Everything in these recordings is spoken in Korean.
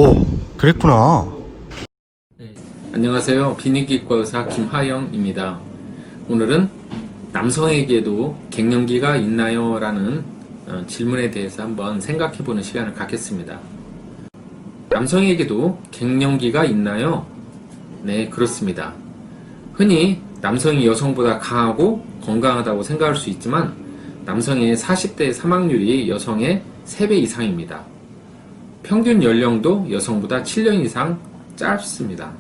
오, 그랬구나. 네. 안녕하세요. 비뇨기과 의사 김하영입니다. 오늘은 남성에게도 갱년기가 있나요? 라는 질문에 대해서 한번 생각해보는 시간을 갖겠습니다. 남성에게도 갱년기가 있나요? 네, 그렇습니다. 흔히 남성이 여성보다 강하고 건강하다고 생각할 수 있지만 남성의 40대 사망률이 여성의 3배 이상입니다. 평균 연령도 여성보다 7년 이상 짧습니다.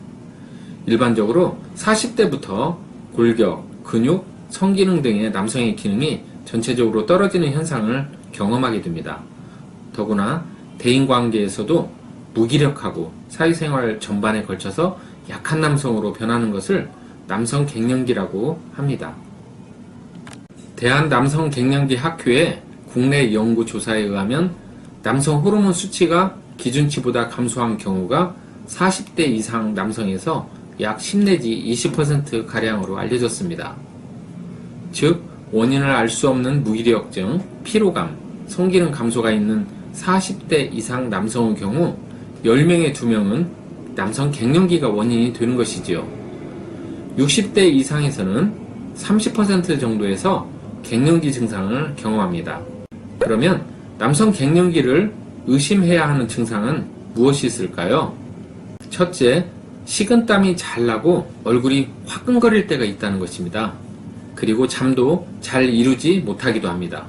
일반적으로 40대부터 골격, 근육, 성기능 등의 남성의 기능이 전체적으로 떨어지는 현상을 경험하게 됩니다. 더구나 대인관계에서도 무기력하고 사회생활 전반에 걸쳐서 약한 남성으로 변하는 것을 남성 갱년기라고 합니다. 대한남성갱년기 학회의 국내 연구조사에 의하면 남성 호르몬 수치가 기준치보다 감소한 경우가 40대 이상 남성에서 약 10 내지 20%가량으로 알려졌습니다. 즉, 원인을 알 수 없는 무기력증, 피로감, 성기능 감소가 있는 40대 이상 남성의 경우 10명의 2명은 남성 갱년기가 원인이 되는 것이지요. 60대 이상에서는 30% 정도에서 갱년기 증상을 경험합니다. 그러면 남성 갱년기를 의심해야 하는 증상은 무엇이 있을까요? 첫째, 식은땀이 잘 나고 얼굴이 화끈거릴 때가 있다는 것입니다. 그리고 잠도 잘 이루지 못하기도 합니다.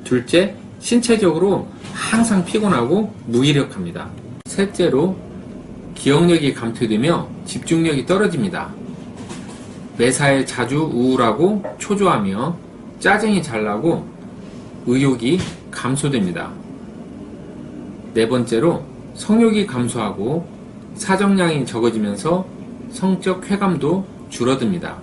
둘째, 신체적으로 항상 피곤하고 무기력합니다. 셋째로, 기억력이 감퇴되며 집중력이 떨어집니다. 매사에 자주 우울하고 초조하며 짜증이 잘 나고 의욕이 감소됩니다. 네 번째로, 성욕이 감소하고 사정량이 적어지면서 성적 쾌감도 줄어듭니다.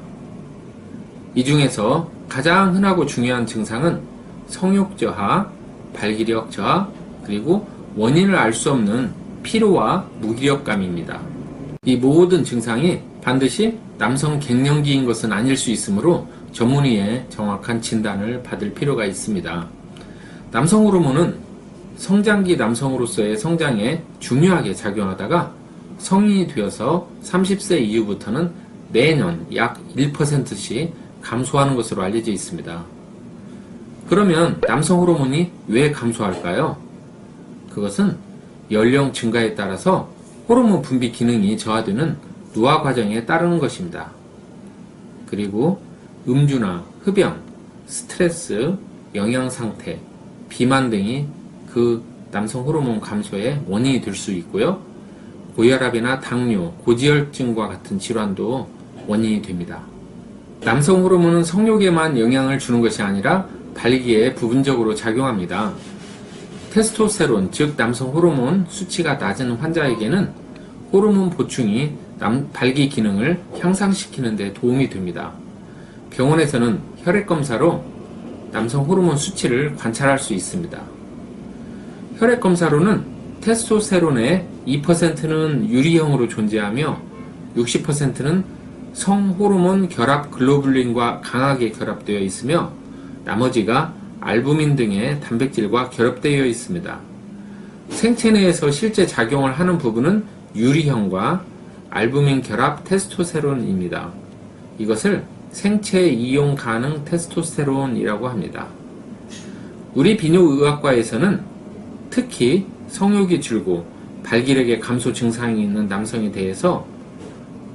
이 중에서 가장 흔하고 중요한 증상은 성욕 저하, 발기력 저하, 그리고 원인을 알 수 없는 피로와 무기력감입니다. 이 모든 증상이 반드시 남성 갱년기인 것은 아닐 수 있으므로 전문의의 정확한 진단을 받을 필요가 있습니다. 남성 호르몬은 성장기 남성으로서의 성장에 중요하게 작용하다가 성인이 되어서 30세 이후부터는 매년 약 1%씩 감소하는 것으로 알려져 있습니다. 그러면 남성 호르몬이 왜 감소할까요? 그것은 연령 증가에 따라서 호르몬 분비 기능이 저하되는 노화 과정에 따르는 것입니다. 그리고 음주나 흡연, 스트레스, 영양 상태, 비만 등이 그 남성 호르몬 감소의 원인이 될 수 있고요. 고혈압이나 당뇨, 고지혈증과 같은 질환도 원인이 됩니다. 남성 호르몬은 성욕에만 영향을 주는 것이 아니라 발기에 부분적으로 작용합니다. 테스토스테론, 즉 남성 호르몬 수치가 낮은 환자에게는 호르몬 보충이 발기 기능을 향상시키는 데 도움이 됩니다. 병원에서는 혈액 검사로 남성 호르몬 수치를 관찰할 수 있습니다. 혈액 검사로는 테스토스테론의 2%는 유리형으로 존재하며 60%는 성호르몬 결합 글로불린과 강하게 결합되어 있으며 나머지가 알부민 등의 단백질과 결합되어 있습니다. 생체 내에서 실제 작용을 하는 부분은 유리형과 알부민 결합 테스토스테론입니다. 이것을 생체 이용 가능 테스토스테론이라고 합니다. 우리 비뇨의학과에서는 특히 성욕이 줄고 발기력의 감소 증상이 있는 남성에 대해서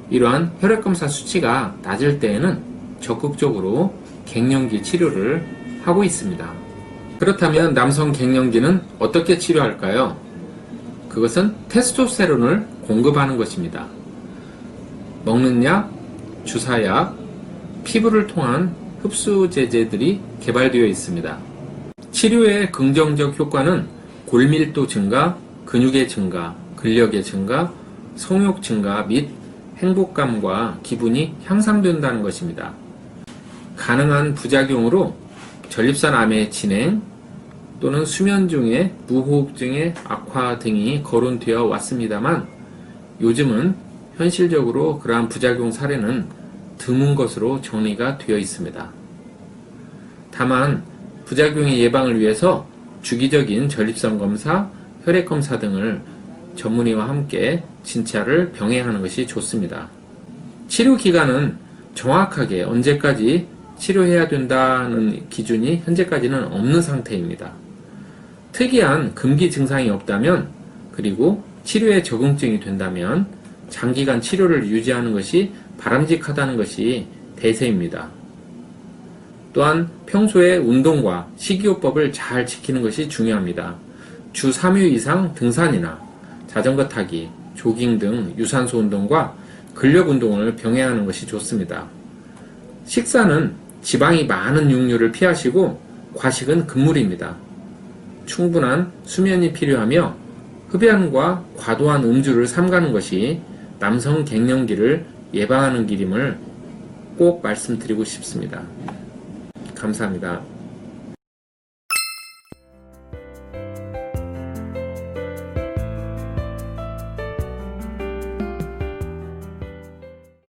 이러한 혈액검사 수치가 낮을 때에는 적극적으로 갱년기 치료를 하고 있습니다. 그렇다면 남성 갱년기는 어떻게 치료할까요? 그것은 테스토스테론을 공급하는 것입니다. 먹는 약, 주사약, 피부를 통한 흡수제제들이 개발되어 있습니다. 치료의 긍정적 효과는 골밀도 증가, 근육의 증가, 근력의 증가, 성욕 증가 및 행복감과 기분이 향상된다는 것입니다. 가능한 부작용으로 전립선 암의 진행 또는 수면 중에 무호흡증의 악화 등이 거론되어 왔습니다만 요즘은 현실적으로 그러한 부작용 사례는 드문 것으로 정리가 되어 있습니다. 다만 부작용의 예방을 위해서 주기적인 전립선 검사, 혈액 검사 등을 전문의와 함께 진찰을 병행하는 것이 좋습니다. 치료 기간은 정확하게 언제까지 치료해야 된다는 기준이 현재까지는 없는 상태입니다. 특이한 금기 증상이 없다면, 그리고 치료에 적응증이 된다면 장기간 치료를 유지하는 것이 바람직하다는 것이 대세입니다. 또한 평소에 운동과 식이요법을 잘 지키는 것이 중요합니다. 주 3회 이상 등산이나 자전거 타기, 조깅 등 유산소 운동과 근력 운동을 병행하는 것이 좋습니다. 식사는 지방이 많은 육류를 피하시고 과식은 금물입니다. 충분한 수면이 필요하며 흡연과 과도한 음주를 삼가는 것이 남성 갱년기를 예방하는 길임을 꼭 말씀드리고 싶습니다. 감사합니다.